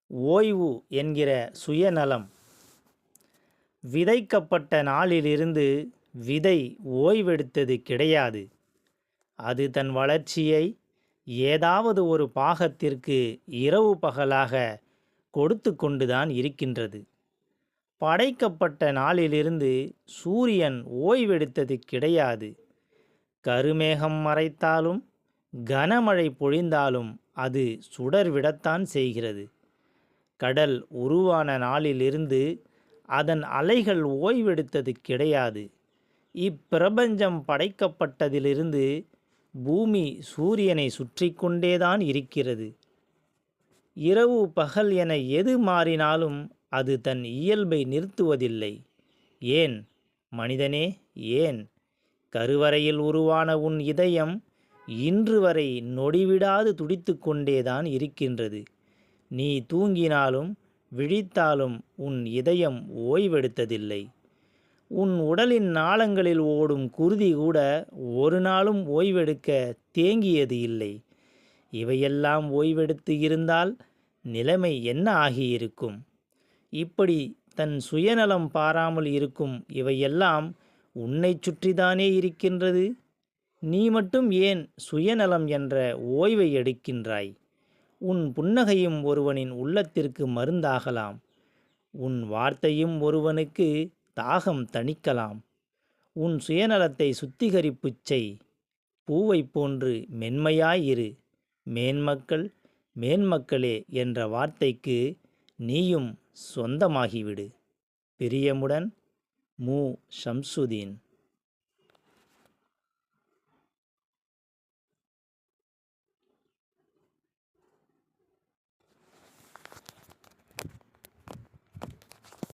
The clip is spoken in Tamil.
ஓய்வு என்கிற சுயநலம். விதைக்கப்பட்ட நாளிலிருந்து விதை ஓய்வெடுத்தது கிடையாது. அது தன் வளர்ச்சியை ஏதாவது ஒரு பாகத்திற்கு இரவு பகலாக கொடுத்து கொண்டுதான் இருக்கின்றது. படைக்கப்பட்ட நாளிலிருந்து சூரியன் ஓய்வெடுத்தது கிடையாது. கருமேகம் மறைத்தாலும் கனமழை பொழிந்தாலும் அது சுடர்விடத்தான் செய்கிறது. கடல் உருவான நாளிலிருந்து அதன் அலைகள் ஓய்வெடுத்தது கிடையாது. இப்பிரபஞ்சம் படைக்கப்பட்டதிலிருந்து பூமி சூரியனை சுற்றி கொண்டேதான் இருக்கிறது. இரவு பகல் என எது மாறினாலும் அது தன் இயல்பை நிறுத்துவதில்லை. ஏன் மனிதனே, ஏன்? கருவறையில் உருவான உன் இதயம் இன்று வரை நொடிவிடாது துடித்து கொண்டேதான் இருக்கின்றது. நீ தூங்கினாலும் விழித்தாலும் உன் இதயம் ஓய்வெடுத்ததில்லை. உன் உடலின் நாளங்களில் ஓடும் குருதி கூட ஒரு நாளும் ஓய்வெடுக்க தேங்கியது இல்லை. இவையெல்லாம் ஓய்வெடுத்து இருந்தால் நிலைமை என்ன ஆகியிருக்கும்? இப்படி தன் சுயநலம் பாராமல் இருக்கும் இவையெல்லாம் உன்னை சுற்றிதானே இருக்கின்றது. நீ மட்டும் ஏன் சுயநலம் என்ற ஓய்வை எடுக்கின்றாய்? உன் புன்னகையும் ஒருவனின் உள்ளத்திற்கு மருந்தாகலாம். உன் வார்த்தையும் ஒருவனுக்கு தாகம் தணிக்கலாம். உன் சுயநலத்தை சுத்திகரிப்புச் செய். பூவைப் போன்று மென்மையாயிரு. மேன்மக்கள் மேன்மக்களே என்ற வார்த்தைக்கு நீயும் சொந்தமாகிவிடு. பிரியமுடன் மு. ஷம்சுதீன்.